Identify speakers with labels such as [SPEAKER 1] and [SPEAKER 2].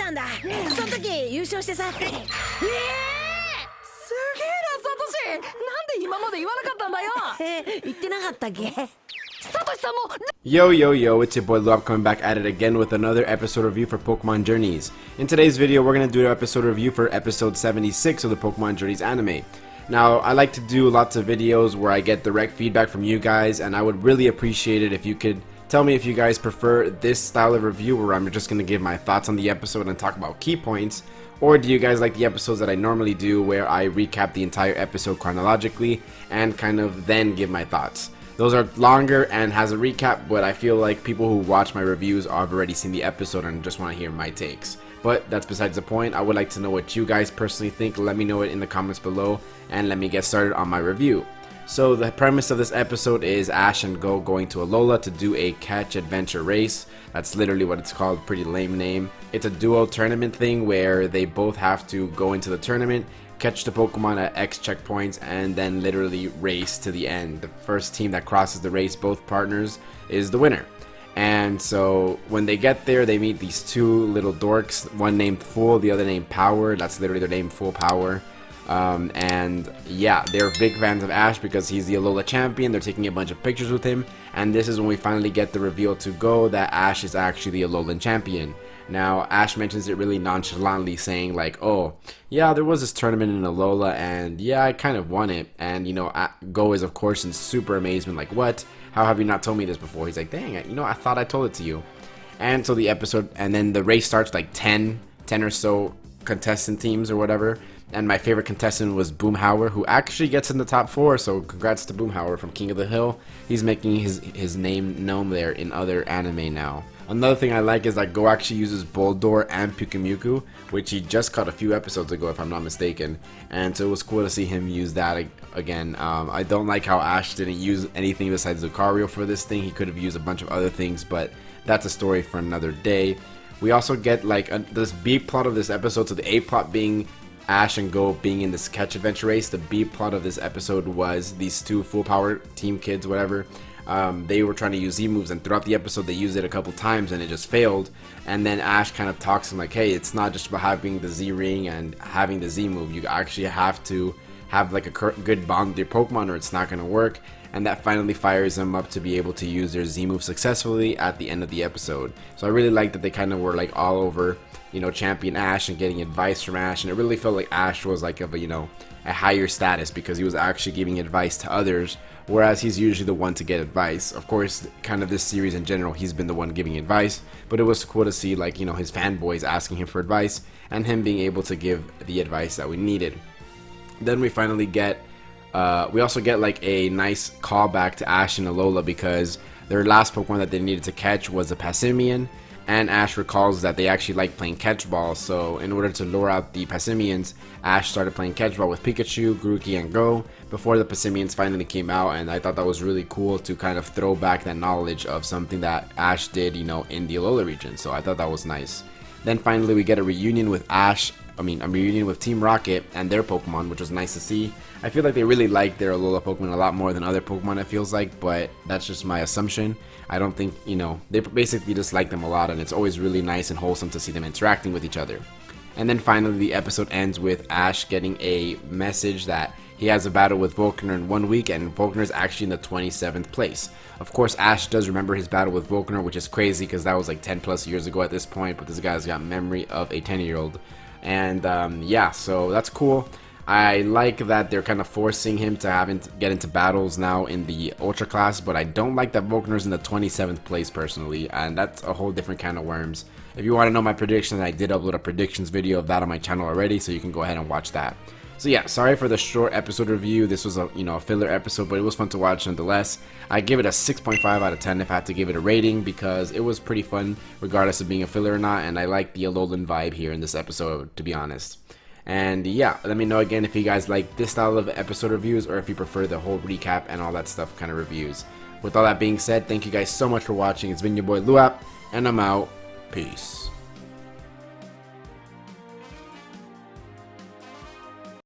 [SPEAKER 1] たんだ。その時優勝してさ。すげえな、サトシ。なんで今まで言わなかったんだよ。言ってなかったっけ。サトシさんも。
[SPEAKER 2] Yo, it's your boy Luap coming back at it again with another episode review for Pokemon Journeys. In today's video, we're going to do an episode review for episode 76 of the Pokemon Journeys anime. Now, I like to do lots of videos where I get direct feedback from you guys, and I would really appreciate it if you could tell me if you guys prefer this style of review where I'm just going to give my thoughts on the episode and talk about key points, or do you guys like the episodes that I normally do where I recap the entire episode chronologically and kind of then give my thoughts. Those are longer and has a recap, but I feel like people who watch my reviews have already seen the episode and just want to hear my takes. But that's besides the point. I would like to know what you guys personally think. Let me know it in the comments below and let me get started on my review. So the premise of this episode is Ash and Go going to ALOLA to do a catch adventure race. That's literally what it's called, pretty lame name. It's a duo tournament thing where they both have to go into the tournament, catch the Pokemon at X checkpoints, and then literally race to the end. The first team that crosses the race, both partners, is the winner. And so when they get there, they meet these two little dorks, one named Full, the other named Power. That's literally their name, Full Power. And yeah, they're big fans of Ash because he's the ALOLA champion. They're taking a bunch of pictures with him, and this is when we finally get the reveal to Go that Ash is actually the ALOLA champion. Now, Ash mentions it really nonchalantly, saying like, oh, yeah, there was this tournament in ALOLA, and yeah, I kind of won it. And, you know, Go is, of course, in super amazement, like, what? How have you not told me this before? He's like, dang, you know, I thought I told it to you. And so the episode, and then the race starts like 10 or so contestant teams or whatever. And my favorite contestant was Boomhauer, who actually gets in the top 4, so congrats to Boomhauer from King of the Hill. He's making his name known there in other anime now. Another thing I like is that Go actually uses Boldore and Pyukumuku, which he just caught a few episodes ago if I'm not mistaken, and so it was cool to see him use that again. I don't like how Ash didn't use anything besides Lucario for this thing. He could have used a bunch of other things, but that's a story for another day. We also get like this B plot of this episode, so the A plot being Ash and Go being in this catch adventure race. The B plot of this episode was these two full power team kids, whatever. They were trying to use Z moves, and throughout the episode they used it a couple times and it just failed. And then Ash kind of talks to him like, hey, it's not just about having the Z ring and having the Z move. You actually have to have like a good bond with your Pokemon or it's not going to work. And that finally fires them up to be able to use their Z move successfully at the end of the episode. So I really like that they kind of were like all over, you know, champion Ash and getting advice from Ash, and it really felt like Ash was like of a, you know, a higher status because he was actually giving advice to others, whereas he's usually the one to get advice. Of course, kind of this series in general, he's been the one giving advice, but it was cool to see, like, you know, his fanboys asking him for advice and him being able to give the advice that we needed. Then we finally get we also get like a nice callback to Ash and ALOLA because their last Pokemon that they needed to catch was a Passimian, and Ash recalls that they actually like playing catch ball, so in order to lure out the Passimians, Ash started playing catch ball with Pikachu, Grookey, and Go before the Passimians finally came out, and I thought that was really cool to kind of throw back that knowledge of something that Ash did, you know, in the ALOLA region, so I thought that was nice. Then finally we get a reunion with a reunion with Team Rocket and their Pokemon, which was nice to see. I feel like they really like their ALOLA Pokemon a lot more than other Pokemon, it feels like, but that's just my assumption. I don't think, you know, they basically just like them a lot, and it's always really nice and wholesome to see them interacting with each other. And then finally the episode ends with Ash getting a message that he has a battle with Volkner in 1 week, and Volkner is actually in the 27th place. Of course, Ash does remember his battle with Volkner, which is crazy because that was like 10 plus years ago at this point, but this guy's got memory of a 10-year-old. And yeah, so that's cool. I like that they're kind of forcing him to get into battles now in the Ultra class, but I don't like that Volkner's in the 27th place personally, and that's a whole different kind of worms. If you want to know my predictions, I did upload a predictions video of that on my channel already, so you can go ahead and watch that. So yeah, sorry for the short episode review. This was a, you know, a filler episode, but it was fun to watch nonetheless. I give it a 6.5 out of 10 if I had to give it a rating because it was pretty fun regardless of being a filler or not, and I like the Alolan vibe here in this episode, to be honest. And yeah, let me know again if you guys like this style of episode reviews or if you prefer the whole recap and all that stuff kind of reviews. With all that being said, thank you guys so much for watching. It's been your boy Luap, and I'm out. Peace.